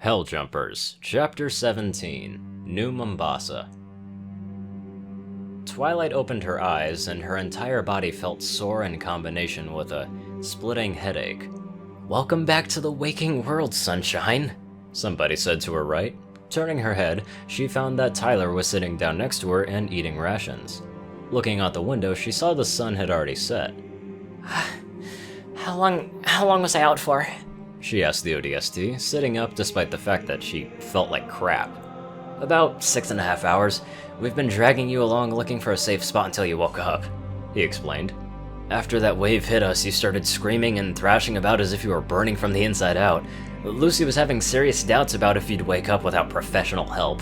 Helljumpers, Chapter 17, New Mombasa. Twilight opened her eyes, and her entire body felt sore in combination with a splitting headache. "Welcome back to the waking world, sunshine," somebody said to her right. Turning her head, she found that Tyler was sitting down next to her and eating rations. Looking out the window, she saw the sun had already set. How long was I out for? She asked the ODST, sitting up despite the fact that she felt like crap. About 6.5 hours. We've been dragging you along looking for a safe spot until you woke up, he explained. After that wave hit us, you started screaming and thrashing about as if you were burning from the inside out. Lucy was having serious doubts about if you'd wake up without professional help.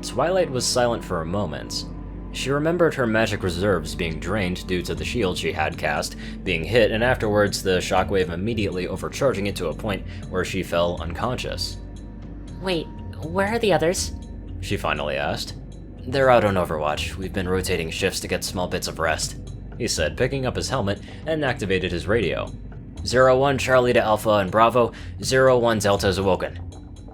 Twilight was silent for a moment. She remembered her magic reserves being drained due to the shield she had cast being hit, and afterwards the shockwave immediately overcharging it to a point where she fell unconscious. Wait, where are the others? She finally asked. They're out on Overwatch. We've been rotating shifts to get small bits of rest, he said, picking up his helmet and activated his radio. 01 Charlie to Alpha and Bravo, 01 Delta is awoken.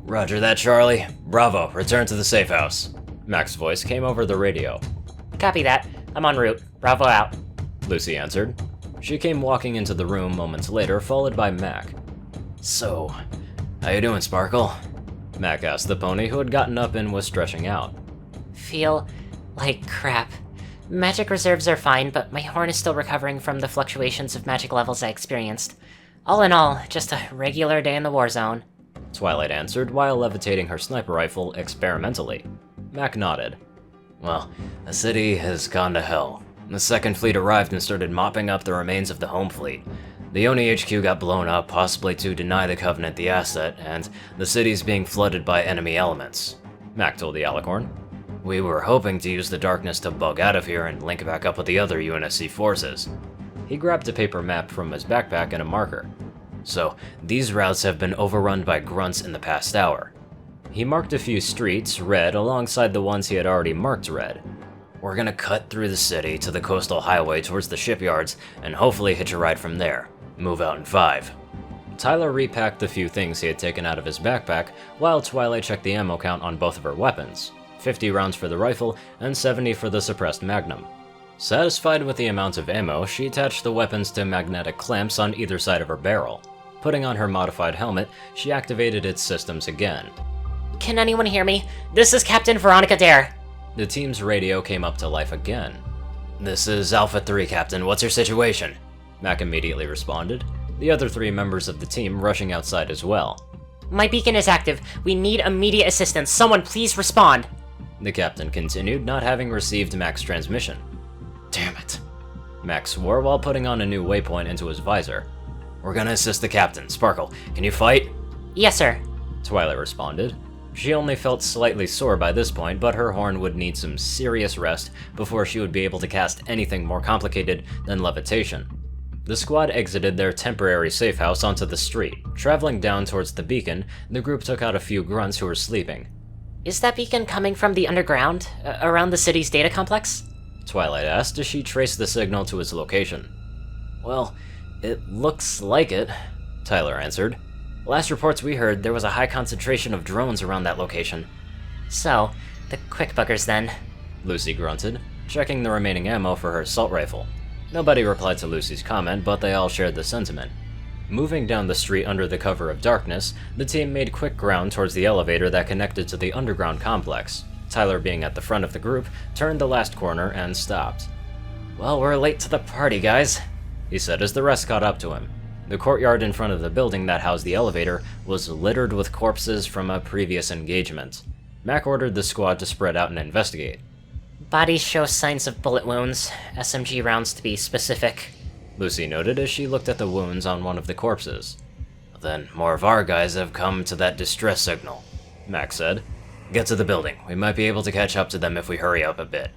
Roger that, Charlie. Bravo, return to the safe house. Mac's voice came over the radio. Copy that. I'm en route. Bravo out. Lucy answered. She came walking into the room moments later, followed by Mac. So, how you doing, Sparkle? Mac asked the pony, who had gotten up and was stretching out. Feel like crap. Magic reserves are fine, but my horn is still recovering from the fluctuations of magic levels I experienced. All in all, just a regular day in the war zone. Twilight answered while levitating her sniper rifle experimentally. Mac nodded. Well, the city has gone to hell. The Second Fleet arrived and started mopping up the remains of the Home Fleet. The Oni HQ got blown up, possibly to deny the Covenant the asset, and the city's being flooded by enemy elements, Mac told the Alicorn. We were hoping to use the darkness to bug out of here and link back up with the other UNSC forces. He grabbed a paper map from his backpack and a marker. So, these routes have been overrun by grunts in the past hour. He marked a few streets red alongside the ones he had already marked red. We're gonna cut through the city to the coastal highway towards the shipyards and hopefully hitch a ride from there. Move out in 5. Tyler repacked the few things he had taken out of his backpack, while Twilight checked the ammo count on both of her weapons. 50 rounds for the rifle and 70 for the suppressed Magnum. Satisfied with the amount of ammo, she attached the weapons to magnetic clamps on either side of her barrel. Putting on her modified helmet, she activated its systems again. Can anyone hear me? This is Captain Veronica Dare. The team's radio came up to life again. This is Alpha 3, Captain. What's your situation? Mac immediately responded, the other 3 members of the team rushing outside as well. My beacon is active. We need immediate assistance. Someone please respond. The captain continued, not having received Mac's transmission. Damn it. Mac swore while putting on a new waypoint into his visor. We're gonna assist the captain. Sparkle, can you fight? Yes, sir. Twilight responded. She only felt slightly sore by this point, but her horn would need some serious rest before she would be able to cast anything more complicated than levitation. The squad exited their temporary safe house onto the street. Traveling down towards the beacon, the group took out a few grunts who were sleeping. Is that beacon coming from the underground, around the city's data complex? Twilight asked as she traced the signal to its location. Well, it looks like it, Tyler answered. Last reports we heard, there was a high concentration of drones around that location. So, the quick buggers then. Lucy grunted, checking the remaining ammo for her assault rifle. Nobody replied to Lucy's comment, but they all shared the sentiment. Moving down the street under the cover of darkness, the team made quick ground towards the elevator that connected to the underground complex. Tyler, being at the front of the group, turned the last corner and stopped. Well, we're late to the party, guys, he said as the rest caught up to him. The courtyard in front of the building that housed the elevator was littered with corpses from a previous engagement. Mac ordered the squad to spread out and investigate. Bodies show signs of bullet wounds, SMG rounds to be specific, Lucy noted as she looked at the wounds on one of the corpses. Then more of our guys have come to that distress signal, Mac said. Get to the building. We might be able to catch up to them if we hurry up a bit.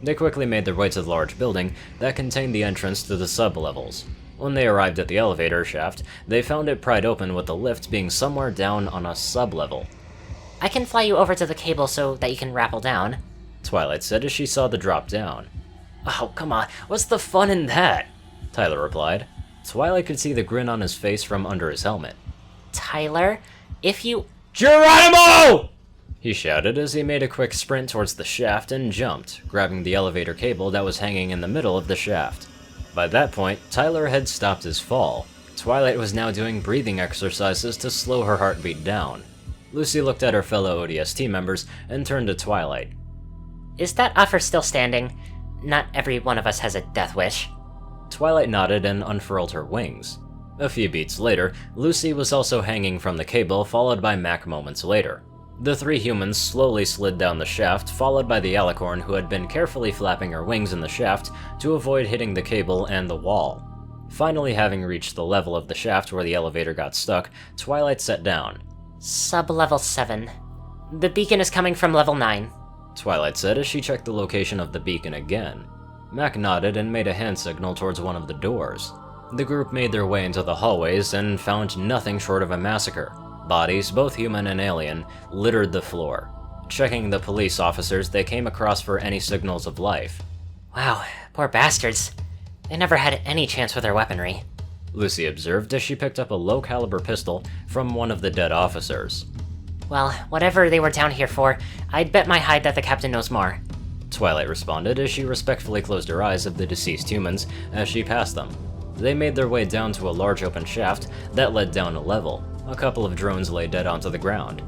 They quickly made their way to the large building that contained the entrance to the sublevels. When they arrived at the elevator shaft, they found it pried open with the lift being somewhere down on a sublevel. I can fly you over to the cable so that you can rappel down, Twilight said as she saw the drop down. Oh, come on. What's the fun in that? Tyler replied. Twilight could see the grin on his face from under his helmet. Tyler, if you Geronimo! He shouted as he made a quick sprint towards the shaft and jumped, grabbing the elevator cable that was hanging in the middle of the shaft. By that point, Tyler had stopped his fall. Twilight was now doing breathing exercises to slow her heartbeat down. Lucy looked at her fellow ODST members and turned to Twilight. Is that offer still standing? Not every one of us has a death wish. Twilight nodded and unfurled her wings. A few beats later, Lucy was also hanging from the cable, followed by Mac moments later. The three humans slowly slid down the shaft, followed by the alicorn who had been carefully flapping her wings in the shaft to avoid hitting the cable and the wall. Finally having reached the level of the shaft where the elevator got stuck, Twilight sat down. Sub-level 7. The beacon is coming from level 9. Twilight said as she checked the location of the beacon again. Mac nodded and made a hand signal towards one of the doors. The group made their way into the hallways and found nothing short of a massacre. Bodies, both human and alien, littered the floor. Checking the police officers they came across for any signals of life. Wow, poor bastards. They never had any chance with their weaponry. Lucy observed as she picked up a low-caliber pistol from one of the dead officers. Well, whatever they were down here for, I'd bet my hide that the captain knows more. Twilight responded as she respectfully closed her eyes at the deceased humans as she passed them. They made their way down to a large open shaft that led down a level. A couple of drones lay dead onto the ground.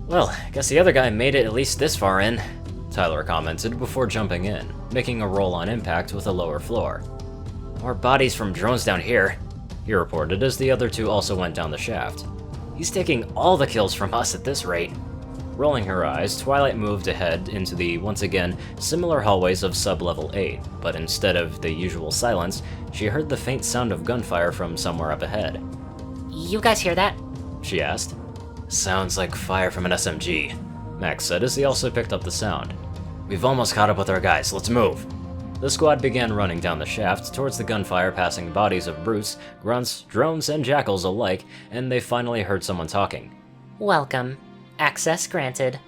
Well, guess the other guy made it at least this far in, Tyler commented before jumping in, making a roll on impact with a lower floor. More bodies from drones down here, he reported as the other two also went down the shaft. He's taking all the kills from us at this rate. Rolling her eyes, Twilight moved ahead into the, once again, similar hallways of sub-level 8, but instead of the usual silence, she heard the faint sound of gunfire from somewhere up ahead. You guys hear that? She asked. Sounds like fire from an SMG, Max said as he also picked up the sound. We've almost caught up with our guys, let's move. The squad began running down the shaft towards the gunfire, passing bodies of brutes, grunts, drones, and jackals alike, and they finally heard someone talking. Welcome. Access granted.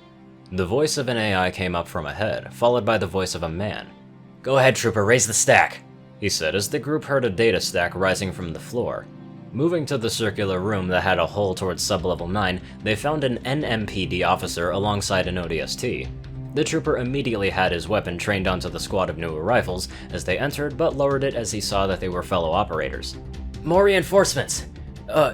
The voice of an AI came up from ahead, followed by the voice of a man. Go ahead, Trooper, raise the stack, he said as the group heard a data stack rising from the floor. Moving to the circular room that had a hole towards sub-level 9, they found an NMPD officer alongside an ODST. The trooper immediately had his weapon trained onto the squad of new arrivals as they entered, but lowered it as he saw that they were fellow operators. More reinforcements.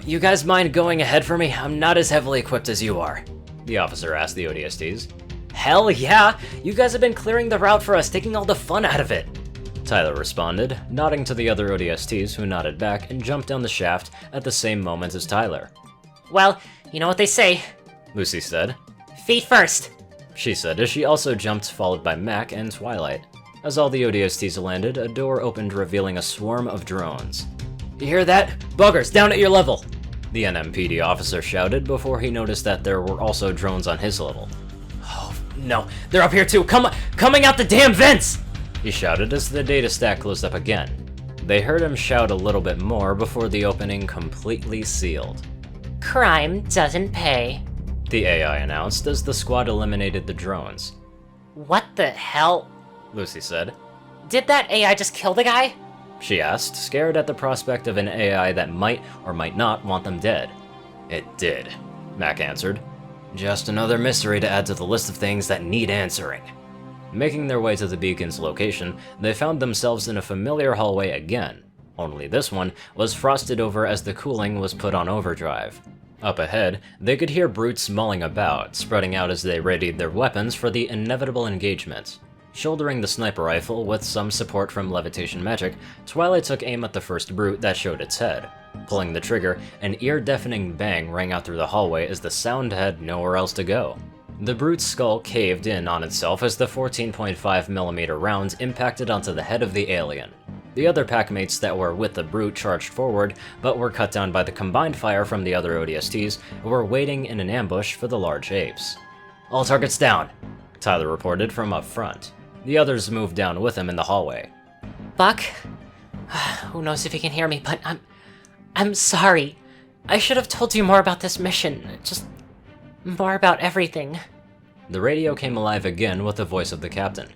You guys mind going ahead for me? I'm not as heavily equipped as you are, the officer asked the ODSTs. Hell yeah! You guys have been clearing the route for us, taking all the fun out of it. Tyler responded, nodding to the other ODSTs who nodded back and jumped down the shaft at the same moment as Tyler. Well, you know what they say. Lucy said. Feet first. She said as she also jumped, followed by Mac and Twilight. As all the ODSTs landed, a door opened revealing a swarm of drones. You hear that? Buggers, down at your level! The NMPD officer shouted before he noticed that there were also drones on his level. Oh, no, they're up here too! Coming out the damn vents! He shouted as the data stack closed up again. They heard him shout a little bit more before the opening completely sealed. Crime doesn't pay, the AI announced as the squad eliminated the drones. What the hell? Lucy said. Did that AI just kill the guy? She asked, scared at the prospect of an AI that might or might not want them dead. It did, Mac answered. Just another mystery to add to the list of things that need answering. Making their way to the beacon's location, they found themselves in a familiar hallway again, only this one was frosted over as the cooling was put on overdrive. Up ahead, they could hear brutes mulling about, spreading out as they readied their weapons for the inevitable engagement. Shouldering the sniper rifle with some support from levitation magic, Twilight took aim at the first brute that showed its head. Pulling the trigger, an ear-deafening bang rang out through the hallway as the sound had nowhere else to go. The brute's skull caved in on itself as the 14.5mm round impacted onto the head of the alien. The other packmates that were with the brute charged forward, but were cut down by the combined fire from the other ODSTs, who were waiting in an ambush for the large apes. All targets down, Tyler reported from up front. The others moved down with him in the hallway. Buck? Who knows if he can hear me, but I'm sorry. I should have told you more about this mission. Just more about everything. The radio came alive again with the voice of the captain.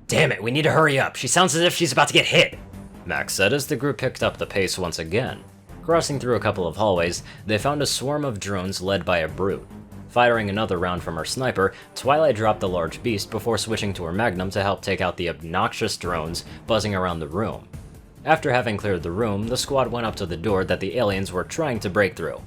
Damn it, we need to hurry up. She sounds as if she's about to get hit, Max said as the group picked up the pace once again. Crossing through a couple of hallways, they found a swarm of drones led by a brute. Firing another round from her sniper, Twilight dropped the large beast before switching to her magnum to help take out the obnoxious drones buzzing around the room. After having cleared the room, the squad went up to the door that the aliens were trying to break through.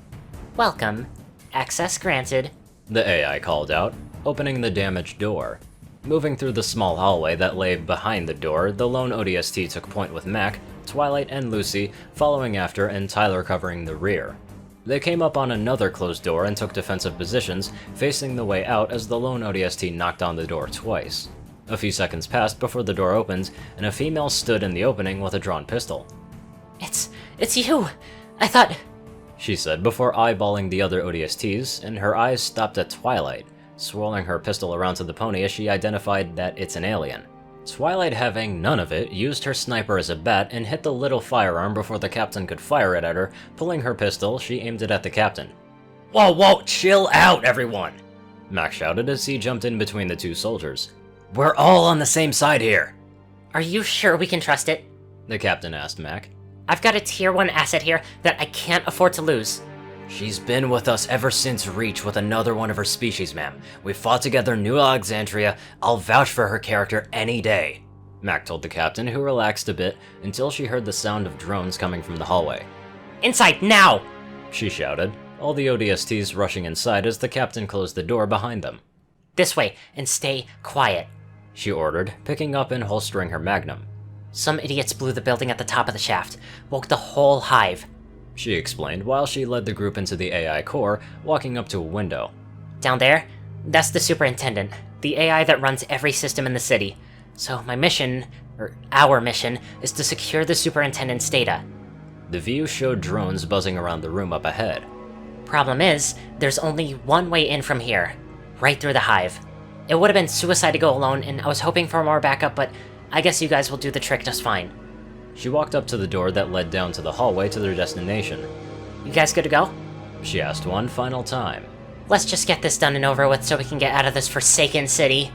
Welcome. Access granted. The AI called out, opening the damaged door. Moving through the small hallway that lay behind the door, the lone ODST took point with Mac, Twilight, and Lucy, following after and Tyler covering the rear. They came up on another closed door and took defensive positions, facing the way out as the lone ODST knocked on the door twice. A few seconds passed before the door opened, and a female stood in the opening with a drawn pistol. It's you! I thought... She said before eyeballing the other ODSTs, and her eyes stopped at Twilight, swirling her pistol around to the pony as she identified that it's an alien. Twilight, having none of it, used her sniper as a bat and hit the little firearm before the captain could fire it at her. Pulling her pistol, she aimed it at the captain. Whoa, chill out, everyone! Mac shouted as he jumped in between the two soldiers. We're all on the same side here! Are you sure we can trust it? The captain asked Mac. I've got a tier 1 asset here that I can't afford to lose. She's been with us ever since Reach with another one of her species, ma'am. We fought together in New Alexandria. I'll vouch for her character any day. Mac told the captain, who relaxed a bit until she heard the sound of drones coming from the hallway. Inside, now! She shouted, all the ODSTs rushing inside as the captain closed the door behind them. This way, and stay quiet. She ordered, picking up and holstering her magnum. Some idiots blew the building at the top of the shaft, woke the whole hive. She explained while she led the group into the AI core, walking up to a window. Down there, that's the superintendent, the AI that runs every system in the city. So my mission, or our mission, is to secure the superintendent's data. The view showed drones buzzing around the room up ahead. Problem is, there's only one way in from here, right through the hive. It would have been suicide to go alone, and I was hoping for more backup, but I guess you guys will do the trick just fine. She walked up to the door that led down to the hallway to their destination. You guys good to go? She asked one final time. Let's just get this done and over with so we can get out of this forsaken city,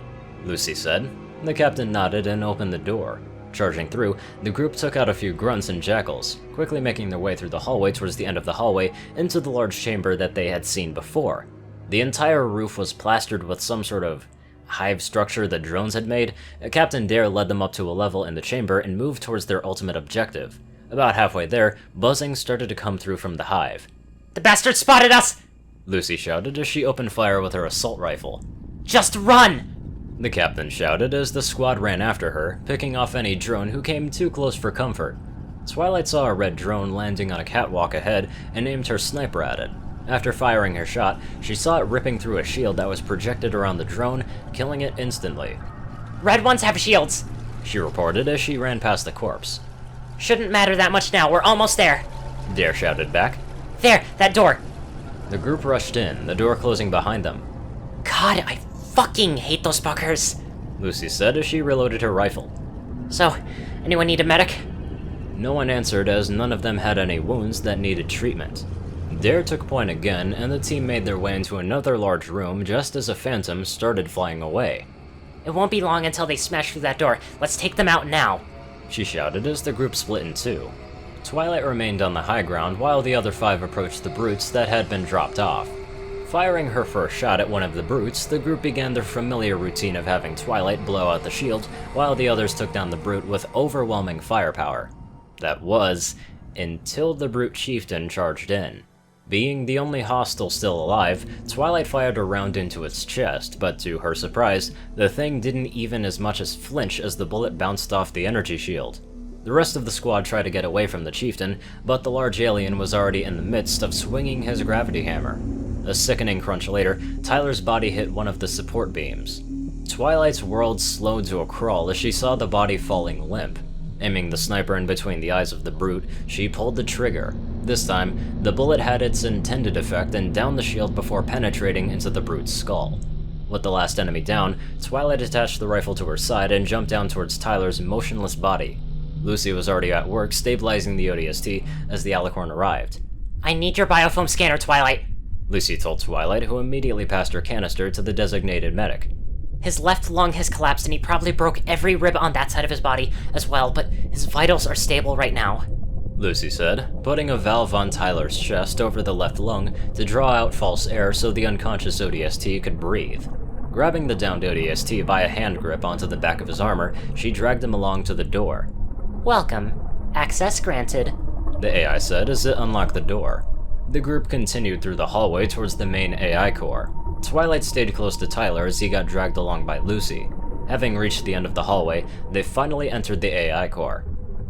Lucy said. The captain nodded and opened the door. Charging through, the group took out a few grunts and jackals, quickly making their way through the hallway towards the end of the hallway into the large chamber that they had seen before. The entire roof was plastered with some sort of hive structure that drones had made. Captain Dare led them up to a level in the chamber and moved towards their ultimate objective. About halfway there, buzzing started to come through from the hive. The bastard spotted us! Lucy shouted as she opened fire with her assault rifle. Just run! The captain shouted as the squad ran after her, picking off any drone who came too close for comfort. Twilight saw a red drone landing on a catwalk ahead and aimed her sniper at it. After firing her shot, she saw it ripping through a shield that was projected around the drone, killing it instantly. Red ones have shields, she reported as she ran past the corpse. Shouldn't matter that much now, we're almost there. Dare shouted back. There, that door. The group rushed in, the door closing behind them. God, I fucking hate those fuckers, Lucy said as she reloaded her rifle. So, anyone need a medic? No one answered as none of them had any wounds that needed treatment. Dare took point again, and the team made their way into another large room just as a phantom started flying away. It won't be long until they smash through that door. Let's take them out now, she shouted as the group split in two. Twilight remained on the high ground while the other 5 approached the brutes that had been dropped off. Firing her first shot at one of the brutes, the group began their familiar routine of having Twilight blow out the shield while the others took down the brute with overwhelming firepower. That was, until the brute chieftain charged in. Being the only hostile still alive, Twilight fired a round into its chest, but to her surprise, the thing didn't even as much as flinch as the bullet bounced off the energy shield. The rest of the squad tried to get away from the chieftain, but the large alien was already in the midst of swinging his gravity hammer. A sickening crunch later, Tyler's body hit one of the support beams. Twilight's world slowed to a crawl as she saw the body falling limp. Aiming the sniper in between the eyes of the brute, she pulled the trigger. This time, the bullet had its intended effect and downed the shield before penetrating into the brute's skull. With the last enemy down, Twilight attached the rifle to her side and jumped down towards Tyler's motionless body. Lucy was already at work stabilizing the ODST as the alicorn arrived. I need your biofoam scanner, Twilight, Lucy told Twilight, who immediately passed her canister to the designated medic. His left lung has collapsed and he probably broke every rib on that side of his body as well, but his vitals are stable right now. Lucy said, putting a valve on Tyler's chest over the left lung to draw out false air so the unconscious ODST could breathe. Grabbing the downed ODST by a hand grip onto the back of his armor, she dragged him along to the door. Welcome. Access granted. The AI said as it unlocked the door. The group continued through the hallway towards the main AI core. Twilight stayed close to Tyler as he got dragged along by Lucy. Having reached the end of the hallway, they finally entered the AI core.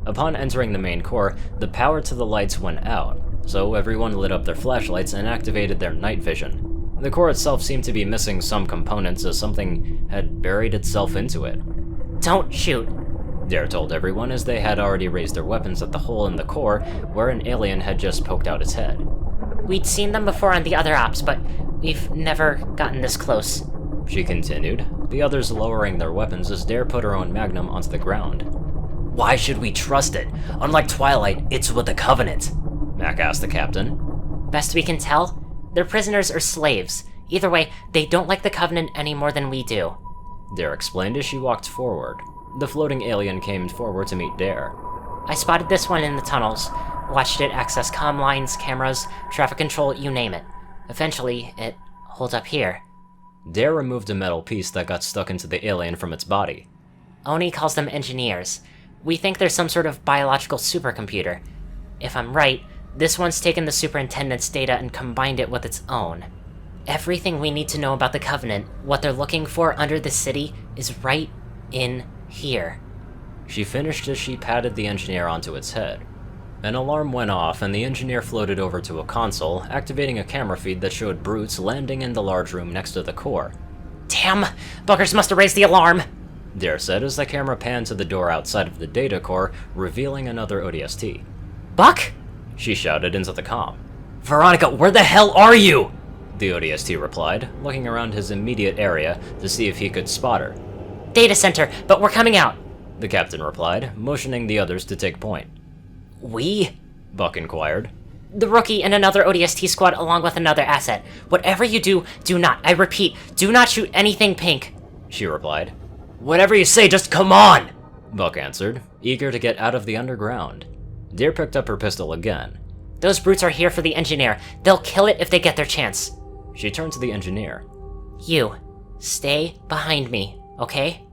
Upon entering the main core, the power to the lights went out, so everyone lit up their flashlights and activated their night vision. The core itself seemed to be missing some components as something had buried itself into it. Don't shoot. Dare told everyone as they had already raised their weapons at the hole in the core where an alien had just poked out its head. We'd seen them before on the other ops, but we've never gotten this close. She continued, the others lowering their weapons as Dare put her own magnum onto the ground. Why should we trust it? Unlike Twilight, it's with the Covenant. Mac asked the captain. Best we can tell, they're prisoners or slaves. Either way, they don't like the Covenant any more than we do. Dare explained as she walked forward. The floating alien came forward to meet Dare. I spotted this one in the tunnels. Watched it access comm lines, cameras, traffic control, you name it. Eventually, it holed up here. Dare removed a metal piece that got stuck into the alien from its body. Oni calls them engineers. We think they're some sort of biological supercomputer. If I'm right, this one's taken the superintendent's data and combined it with its own. Everything we need to know about the Covenant, what they're looking for under the city, is right in here. She finished as she patted the engineer onto its head. An alarm went off and the engineer floated over to a console, activating a camera feed that showed brutes landing in the large room next to the core. Damn! Buggers must have raised the alarm! Dare said as the camera panned to the door outside of the data core, revealing another ODST. Buck? She shouted into the comm. Veronica, where the hell are you? The ODST replied, looking around his immediate area to see if he could spot her. Data center, but we're coming out. The captain replied, motioning the others to take point. We? Buck inquired. The rookie and another ODST squad along with another asset. Whatever you do, do not, I repeat, do not shoot anything pink. She replied. Whatever you say, just come on! Buck answered, eager to get out of the underground. Dare picked up her pistol again. Those brutes are here for the engineer. They'll kill it if they get their chance. She turned to the engineer. You, stay behind me, okay?